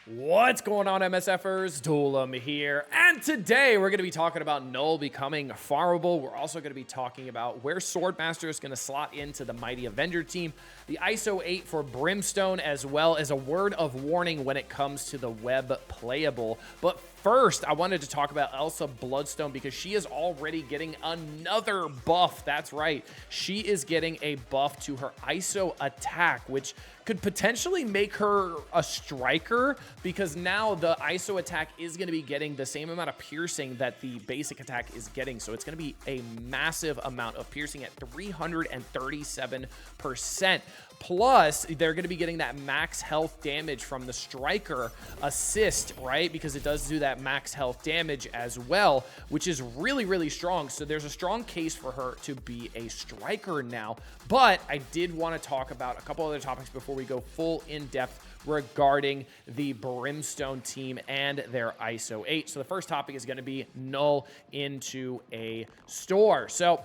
What's going on, MSFers? Doolum here, and today we're going to be talking about Null becoming farmable. We're also going to be talking about where Swordmaster is going to slot into the Mighty Avenger team, the ISO-8 for Brimstone, as well as a word of warning when it comes to the web playable. But first, I wanted to talk about Elsa Bloodstone because she is already getting another buff. That's right. She is getting a buff to her ISO attack, which could potentially make her a striker because now the ISO attack is going to be getting the same amount of piercing that the basic attack is getting. So it's going to be a massive amount of piercing at 337%. Plus, they're going to be getting that max health damage from the striker assist, right? Because it does do that max health damage as well, which is really, really strong. So there's a strong case for her to be a striker now. But I did want to talk about a couple other topics before we go full in depth regarding the Brimstone team and their ISO-8. So the first topic is going to be Null into a store. So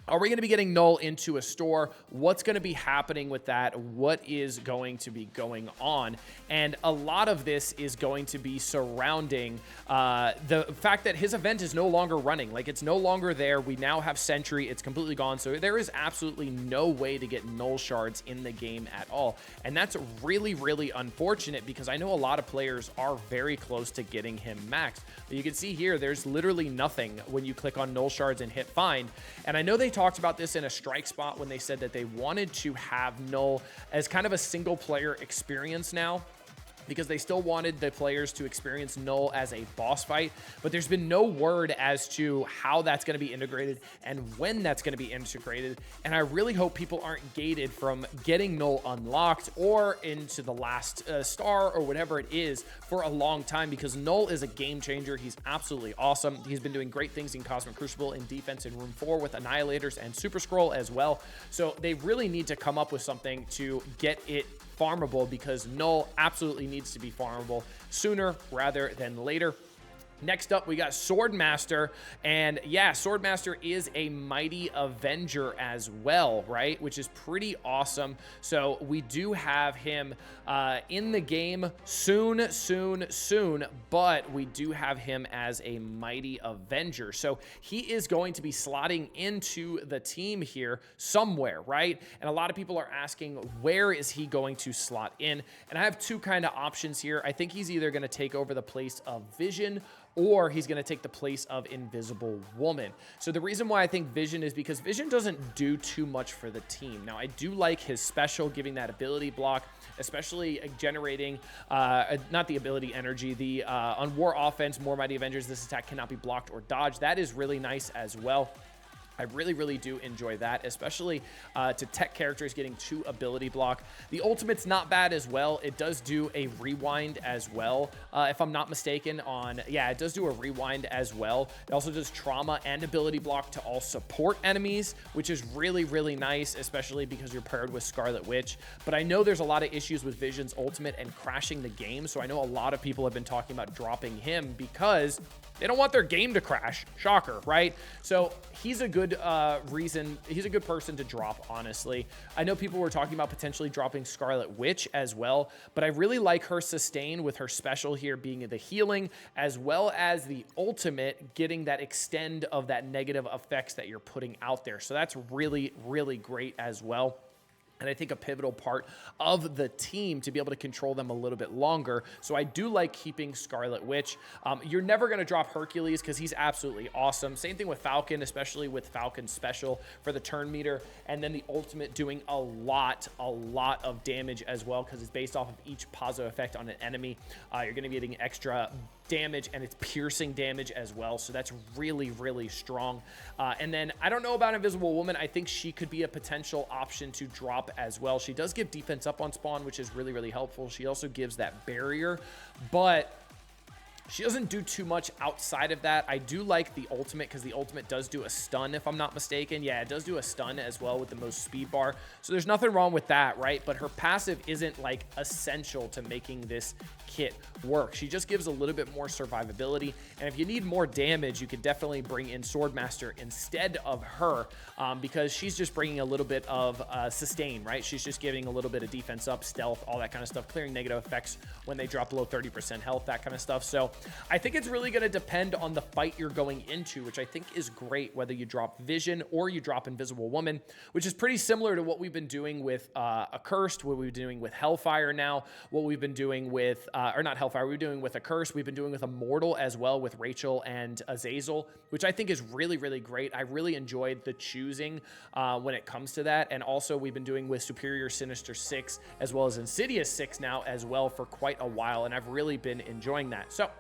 are we going to be getting Null into a store? What's going to be happening with that? What is going to be going on? And a lot of this is going to be surrounding the fact that his event is no longer running. Like, it's no longer there. We now have Sentry. It's completely gone. So there is absolutely no way to get Null shards in the game at all. And that's really, really unfortunate because I know a lot of players are very close to getting him maxed. But you can see here, there's literally nothing when you click on Null shards and hit find. And I know they talked about this in a strike spot when they said that they wanted to have Null as kind of a single player experience now, because they still wanted the players to experience Null as a boss fight, but there's been no word as to how that's going to be integrated and when that's going to be integrated. And I really hope people aren't gated from getting Null unlocked or into the last star or whatever it is for a long time, because Null is a game changer. He's absolutely awesome. He's been doing great things in Cosmic Crucible, in defense in Room 4 with Annihilators and Super Scroll as well. So they really need to come up with something to get it farmable, because Null absolutely needs to be farmable sooner rather than later. Next up, we got Swordmaster, and yeah, Swordmaster is a Mighty Avenger as well, right? Which is pretty awesome. So we do have him in the game soon, but we do have him as a Mighty Avenger. So he is going to be slotting into the team here somewhere, right? And a lot of people are asking, where is he going to slot in? And I have two kind of options here. I think he's either going to take over the place of Vision, or he's going to take the place of Invisible Woman. So the reason why I think Vision is because Vision doesn't do too much for the team. Now, I do like his special, giving that ability block, especially generating, not the ability energy, the on War Offense, more Mighty Avengers, this attack cannot be blocked or dodged. That is really nice as well. I really, really do enjoy that, especially to tech characters getting 2 ability block. The ultimate's not bad as well. It does do a rewind as well, if I'm not mistaken. Yeah, it does do a rewind as well. It also does trauma and ability block to all support enemies, which is really, really nice, especially because you're paired with Scarlet Witch. But I know there's a lot of issues with Vision's ultimate and crashing the game, so I know a lot of people have been talking about dropping him because they don't want their game to crash. Shocker, right? So he's a good reason. He's a good person to drop, honestly. I know people were talking about potentially dropping Scarlet Witch as well, but I really like her sustain with her special here being the healing, as well as the ultimate getting that extend of that negative effects that you're putting out there. So that's really, really great as well. And I think a pivotal part of the team to be able to control them a little bit longer. So I do like keeping Scarlet Witch. You're never going to drop Hercules because he's absolutely awesome. Same thing with Falcon, especially with Falcon's special for the turn meter. And then the ultimate doing a lot of damage as well, because it's based off of each positive effect on an enemy. You're going to be getting extra damage, and it's piercing damage as well. So that's really, really strong. And then I don't know about Invisible Woman. I think she could be a potential option to drop as well. She does give defense up on spawn, which is really, really helpful. She also gives that barrier, but She doesn't do too much outside of that. I do like the ultimate because the ultimate does do a stun, if I'm not mistaken. Yeah, it does do a stun as well with the most speed bar. So there's nothing wrong with that, right? But her passive isn't like essential to making this kit work. She just gives a little bit more survivability. And if you need more damage, you could definitely bring in Swordmaster instead of her because she's just bringing a little bit of sustain, right? She's just giving a little bit of defense up, stealth, all that kind of stuff, clearing negative effects when they drop below 30% health, that kind of stuff. So I think it's really going to depend on the fight you're going into, which I think is great, whether you drop Vision or you drop Invisible Woman, which is pretty similar to what we've been doing with Accursed, what we've been doing with Hellfire now, what we've been doing with, or not Hellfire, we've been doing with Accursed, we've been doing with Immortal as well with Rachel and Azazel, which I think is really, really great. I really enjoyed the choosing when it comes to that. And also we've been doing with Superior Sinister 6 as well as Insidious 6 now as well for quite a while, and I've really been enjoying that. So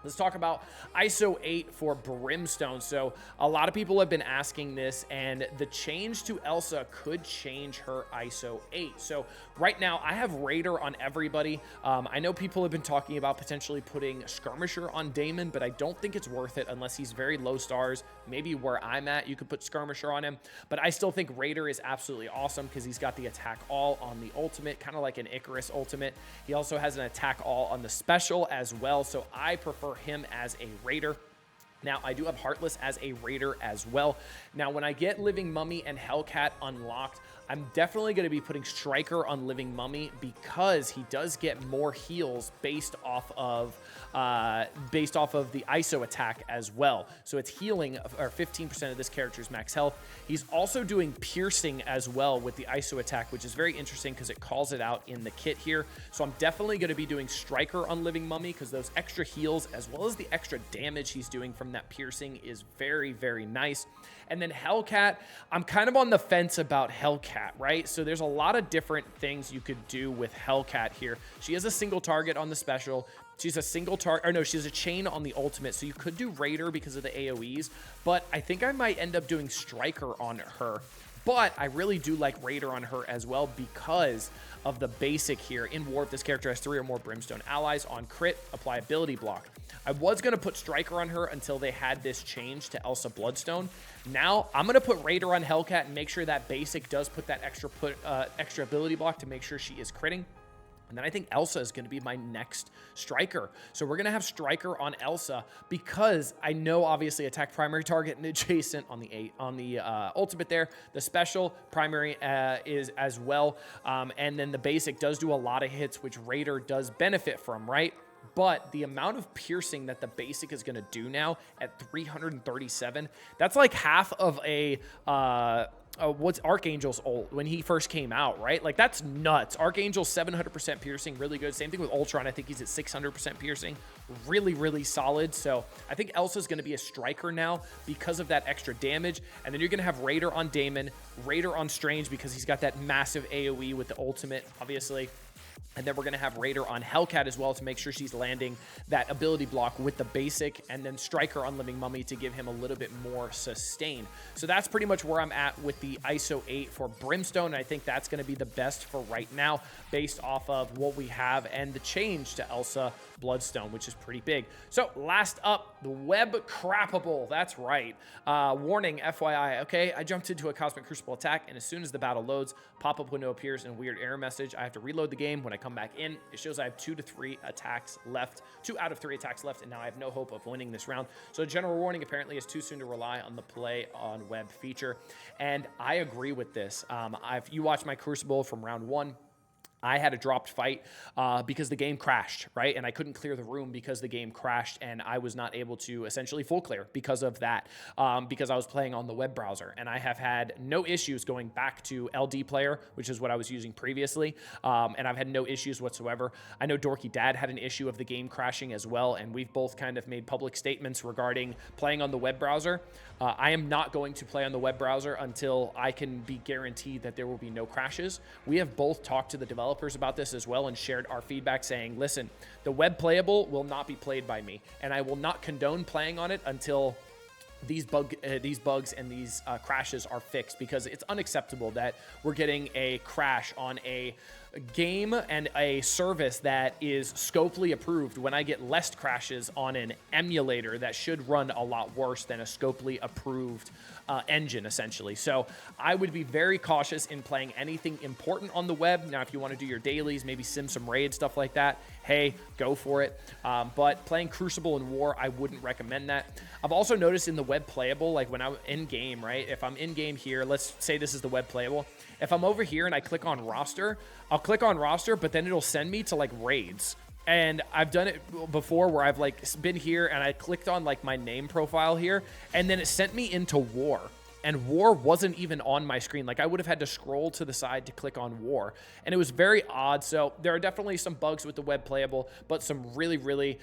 let's talk about ISO-8 for Brimstone. So a lot of people have been asking this, and the change to Elsa could change her ISO-8. So right now I have Raider on everybody. I know people have been talking about potentially putting Skirmisher on Damon, but I don't think it's worth it unless he's very low stars. Maybe where I'm at, you could put Skirmisher on him, but I still think Raider is absolutely awesome because he's got the attack all on the ultimate, kind of like an Icarus ultimate. He also has an attack all on the special as well, so I prefer him as a Raider. Now, I do have Heartless as a Raider as well. Now, when I get Living Mummy and Hellcat unlocked, I'm definitely going to be putting Striker on Living Mummy because he does get more heals based off of the ISO attack as well. So it's healing, or 15% of this character's max health. He's also doing piercing as well with the ISO attack, which is very interesting because it calls it out in the kit here. So I'm definitely going to be doing Striker on Living Mummy because those extra heals as well as the extra damage he's doing from that piercing is very, very nice. And then Hellcat, I'm kind of on the fence about Hellcat, right? So there's a lot of different things you could do with Hellcat here. She has a single target on the special. She's a single target, or no, she's a chain on the ultimate. So you could do Raider because of the AoEs, but I think I might end up doing Striker on her. But I really do like Raider on her as well because of the basic here. In War, if this character has 3 or more Brimstone allies, on crit, apply ability block. I was going to put Striker on her until they had this change to Elsa Bloodstone. Now, I'm going to put Raider on Hellcat and make sure that basic does put that extra ability block to make sure she is critting. And then I think Elsa is going to be my next Striker. So we're going to have Striker on Elsa because I know obviously attack primary target and adjacent on the ultimate there. The special primary is as well. And then the basic does do a lot of hits, which Raider does benefit from, right? But the amount of piercing that the basic is going to do now at 337, that's like half of a... what's Archangel's ult when he first came out, right? Like, that's nuts. Archangel's 700% piercing, really good. Same thing with Ultron. I think he's at 600% piercing. Really, really solid. So I think Elsa's going to be a Striker now because of that extra damage. And then you're going to have Raider on Damon, Raider on Strange because he's got that massive AoE with the ultimate, obviously. And then we're going to have Raider on Hellcat as well to make sure she's landing that ability block with the basic, and then Striker on Living Mummy to give him a little bit more sustain. So that's pretty much where I'm at with the ISO-8 for Brimstone, and I think that's going to be the best for right now based off of what we have and the change to Elsa Bloodstone, which is pretty big. So last up, the Web Crappable. That's right. Warning, FYI, okay, I jumped into a Cosmic Crucible attack, and as soon as the battle loads, pop-up window appears and a weird error message. I have to reload the game. When I come back in, it shows I have 2 to 3 attacks left, 2 out of 3 attacks left, and now I have no hope of winning this round. So general warning, apparently it's too soon to rely on the play on web feature, and I agree with this. If you watched my Crucible from round 1, I had a dropped fight because the game crashed, right? And I couldn't clear the room because the game crashed, and I was not able to essentially full clear because of that, because I was playing on the web browser. And I have had no issues going back to LD Player, which is what I was using previously, and I've had no issues whatsoever. I know Dorky Dad had an issue of the game crashing as well, and we've both kind of made public statements regarding playing on the web browser. I am not going to play on the web browser until I can be guaranteed that there will be no crashes. We have both talked to the developers about this as well and shared our feedback saying, listen, the web playable will not be played by me, and I will not condone playing on it until these bugs and these crashes are fixed, because it's unacceptable that we're getting a crash on a game and a service that is Scopely approved when I get less crashes on an emulator that should run a lot worse than a Scopely approved engine, essentially. So I would be very cautious in playing anything important on the web. Now, if you want to do your dailies, maybe sim some raid, stuff like that, hey, go for it. But playing Crucible and War, I wouldn't recommend that. I've also noticed in the web playable, like when I'm in game, right? If I'm in game here, let's say this is the web playable. If I'm over here and I click on roster, I'll click on roster, but then it'll send me to like raids. And I've done it before where I've like been here and I clicked on like my name profile here, and then it sent me into War. And War wasn't even on my screen. Like I would have had to scroll to the side to click on War. And it was very odd. So there are definitely some bugs with the web playable, but some really, really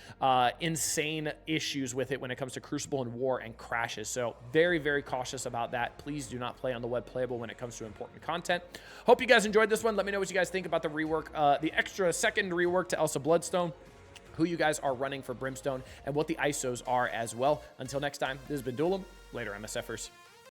insane issues with it when it comes to Crucible and War and crashes. So very, very cautious about that. Please do not play on the web playable when it comes to important content. Hope you guys enjoyed this one. Let me know what you guys think about the rework, the extra second rework to Elsa Bloodstone, who you guys are running for Brimstone, and what the ISOs are as well. Until next time, this has been Duelim. Later, MSFers.